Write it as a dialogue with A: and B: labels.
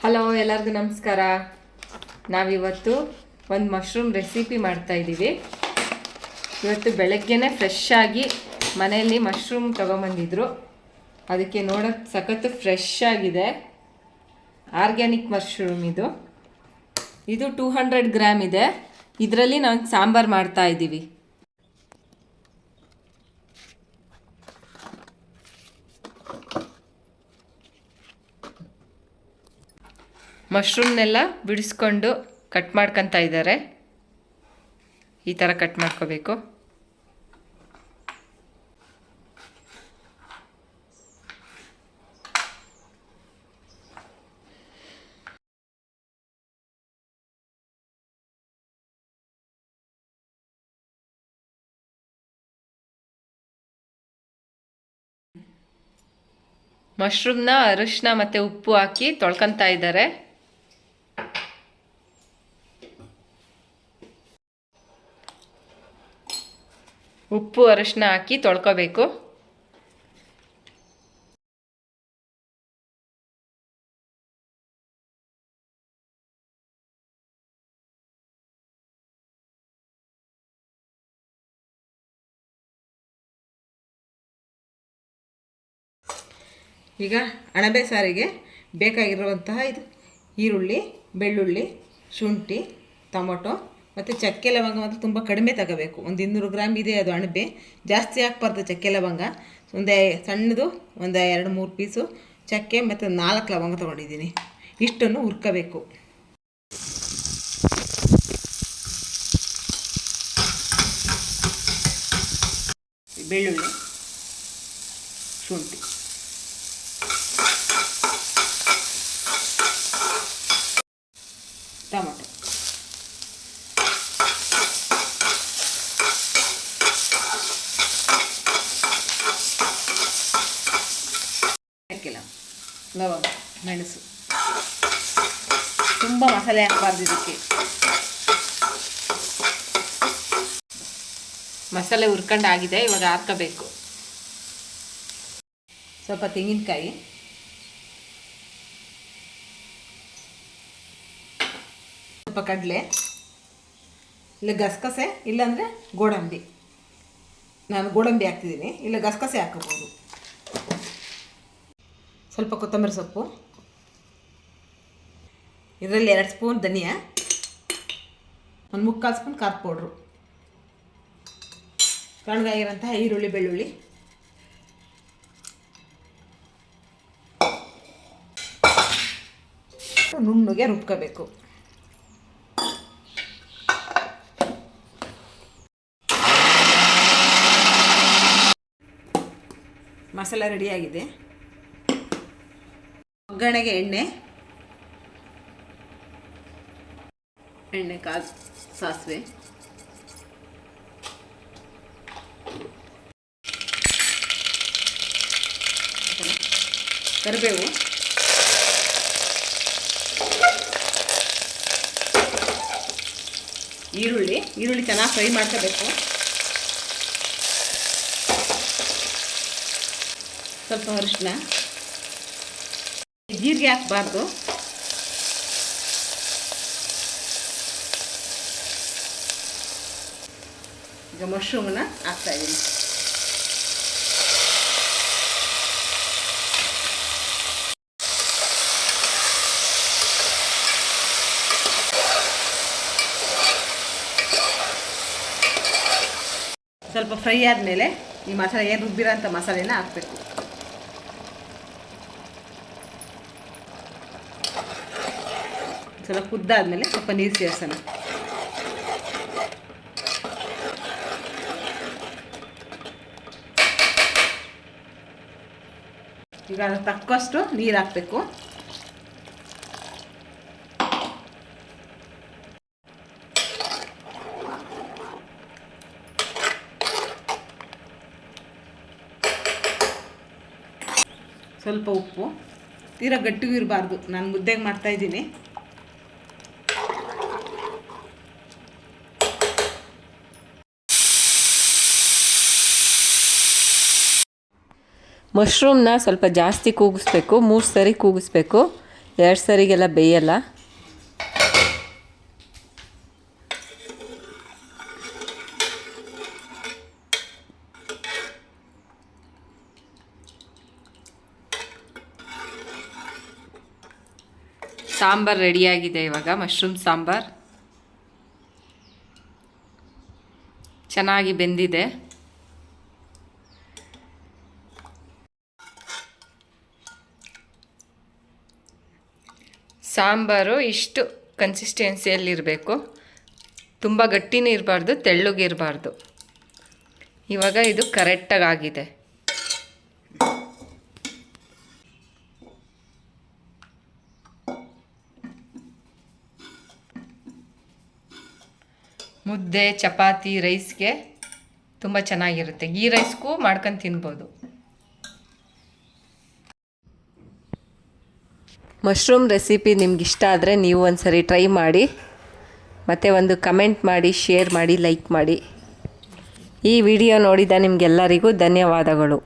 A: Hello, ಎಲ್ಲರಿಗೂ ನಮಸ್ಕಾರ. ನಾವಿವತ್ತು ಒಂದು ಮಶ್ರೂಮ್ ರೆಸಿಪಿ ಮಾಡ್ತಾಯಿದ್ದೀವಿ. ಇವತ್ತು ಬೆಳಗ್ಗೆನೇ ಫ್ರೆಶ್ ಆಗಿ ಮನೆಯಲ್ಲಿ ಮಶ್ರೂಮ್ ತೊಗೊಂಬಂದಿದ್ರು. ಅದಕ್ಕೆ ನೋಡೋಕ್ಕೆ ಸಖತ್ತು ಫ್ರೆಶ್ ಆಗಿದೆ. ಆರ್ಗ್ಯಾನಿಕ್ ಮಶ್ರೂಮ್ ಇದು 200 ಗ್ರಾಮ್ ಇದೆ. ಇದರಲ್ಲಿ ನಾವು ಸಾಂಬಾರು ಮಾಡ್ತಾಯಿದ್ದೀವಿ. ಮಶ್ರೂಮ್ನೆಲ್ಲ ಬಿಡಿಸ್ಕೊಂಡು ಕಟ್ ಮಾಡ್ಕೊತಾ ಇದ್ದಾರೆ. ಈ ಥರ ಕಟ್ ಮಾಡ್ಕೋಬೇಕು. ಮಶ್ರೂಮ್ನ ಅರಿಶಿನ ಮತ್ತು ಉಪ್ಪು ಹಾಕಿ ತೊಳ್ಕೊತಾ ಇದ್ದಾರೆ. ಉಪ್ಪು ಅರಿಶಿನ ಹಾಕಿ ತೊಳ್ಕೊಬೇಕು. ಈಗ ಅಣಬೆ ಸಾರಿಗೆ ಬೇಕಾಗಿರುವಂತಹ ಈರುಳ್ಳಿ, ಬೆಳ್ಳುಳ್ಳಿ, ಶುಂಠಿ, ಟೊಮೊಟೊ ಮತ್ತು ಚಕ್ಕೆ ಲವಂಗ ಮಾತ್ರ ತುಂಬ ಕಡಿಮೆ ತಗೋಬೇಕು. ಒಂದು 200 ಗ್ರಾಮ್ ಇದೆ ಅದು ಅಣಬೆ. ಜಾಸ್ತಿ ಹಾಕ್ಬಾರ್ದು ಚಕ್ಕೆ ಲವಂಗ. ಸಣ್ಣದು ಒಂದು 2-3 ಪೀಸು ಚಕ್ಕೆ ಮತ್ತು 4 ಲವಂಗ ತೊಗೊಂಡಿದ್ದೀನಿ. ಇಷ್ಟನ್ನು ಹುರ್ಕೋಬೇಕು. ಬೆಳ್ಳುಳ್ಳಿ, ಶುಂಠಿ, ಟೊಮೊಟೊ, ಲವಂಗ, ಮೆಣಸು. ತುಂಬ ಮಸಾಲೆ ಹಾಕಬಾರ್ದು ಇದಕ್ಕೆ. ಮಸಾಲೆ ಹುರ್ಕೊಂಡು ಆಗಿದೆ. ಇವಾಗ ಹಾಕಬೇಕು. ಸ್ವಲ್ಪ ತೆಂಗಿನಕಾಯಿ, ಸ್ವಲ್ಪ ಕಡಲೆ, ಇಲ್ಲ ಗಸಗಸೆ, ಇಲ್ಲಾಂದರೆ ಗೋಡಂಬಿ. ನಾನು ಗೋಡಂಬಿ ಹಾಕ್ತಿದ್ದೀನಿ, ಇಲ್ಲ ಗಸಗಸೆ ಹಾಕಬಹುದು. ಸ್ವಲ್ಪ ಕೊತ್ತಂಬರಿ ಸೊಪ್ಪು, ಇದರಲ್ಲಿ 2 ಸ್ಪೂನ್ ಧನಿಯಾ, ಒಂದು 3/4 ಸ್ಪೂನ್ ಖಾರ ಪೌಡ್ರು, ಸಣ್ಣಗಾಗಿರೋಂತಹ ಈರುಳ್ಳಿ, ಬೆಳ್ಳುಳ್ಳಿ, ನುಣ್ಣಗೆ ರುಬ್ಕೋಬೇಕು. ಮಸಾಲೆ ರೆಡಿಯಾಗಿದೆ. ಒಗ್ಗರಣೆಗೆ ಎಣ್ಣೆ ಸಾಸಿವೆ, ಕರಿಬೇವು, ಈರುಳ್ಳಿ ಚೆನ್ನಾಗಿ ಫ್ರೈ ಮಾಡ್ಕೋಬೇಕು. ಸ್ವಲ್ಪ ಅರಿಶಿನ, ಜೀರಿಗೆ ಹಾಕಬಾರ್ದು. ಈಗ ಮಶ್ರೂಮನ್ನ ಹಾಕ್ತಾಯಿದ್ದೀನಿ. ಸ್ವಲ್ಪ ಫ್ರೈ ಆದಮೇಲೆ ಈ ಮಸಾಲೆ ಏನು ರುಬ್ಬಿರೋ ಅಂಥ ಮಸಾಲೆನ ಹಾಕಬೇಕು. ಸ್ವಲ್ಪ ಕುದ್ದಾದ್ಮೇಲೆ ಸ್ವಲ್ಪ ನೀರು ಸೇರಿಸೋಣ. ಈಗ ಅದಕ್ಕೆ ತಕ್ಕಷ್ಟು ನೀರು ಹಾಕಬೇಕು. ಸ್ವಲ್ಪ ಉಪ್ಪು. ತೀರಾ ಗಟ್ಟಿಗೂ ಇರಬಾರ್ದು, ನಾನು ಮುದ್ದೆಗೆ ಮಾಡ್ತಾಯಿದ್ದೀನಿ. ಮಶ್ರೂಮ್ನ ಸ್ವಲ್ಪ ಜಾಸ್ತಿ ಕೂಗಿಸ್ಬೇಕು, 3 ಸರಿ ಕೂಗಿಸ್ಬೇಕು.
B: ಎರಡು ಸರಿಗೆಲ್ಲ ಬೇಯಲ್ಲ. ಸಾಂಬಾರು ರೆಡಿಯಾಗಿದೆ. ಇವಾಗ ಮಶ್ರೂಮ್ ಸಾಂಬಾರು ಚೆನ್ನಾಗಿ ಬೆಂದಿದೆ. ಸಾಂಬಾರು ಇಷ್ಟು ಕನ್ಸಿಸ್ಟೆನ್ಸಿಯಲ್ಲಿರಬೇಕು. ತುಂಬ ಗಟ್ಟಿನೂ ಇರಬಾರ್ದು, ತೆಳ್ಳಗೆ ಇರಬಾರ್ದು. ಇವಾಗ ಇದು ಕರೆಕ್ಟಾಗಿ ಆಗಿದೆ. ಮುದ್ದೆ, ಚಪಾತಿ, ರೈಸ್ಗೆ ತುಂಬ ಚೆನ್ನಾಗಿರುತ್ತೆ. ಗೀ ರೈಸ್ಗೂ ಮಾಡ್ಕೊಂಡು ತಿನ್ಬೋದು. ಮಶ್ರೂಮ್ ರೆಸಿಪಿ ನಿಮ್ಗೆ ಇಷ್ಟ ಆದರೆ ನೀವು ಒಂದು ಸರಿ ಟ್ರೈ ಮಾಡಿ, ಮತ್ತು ಒಂದು ಕಮೆಂಟ್ ಮಾಡಿ, ಶೇರ್ ಮಾಡಿ, ಲೈಕ್ ಮಾಡಿ. ಈ ವಿಡಿಯೋ ನೋಡಿದ ನಿಮಗೆಲ್ಲರಿಗೂ ಧನ್ಯವಾದಗಳು.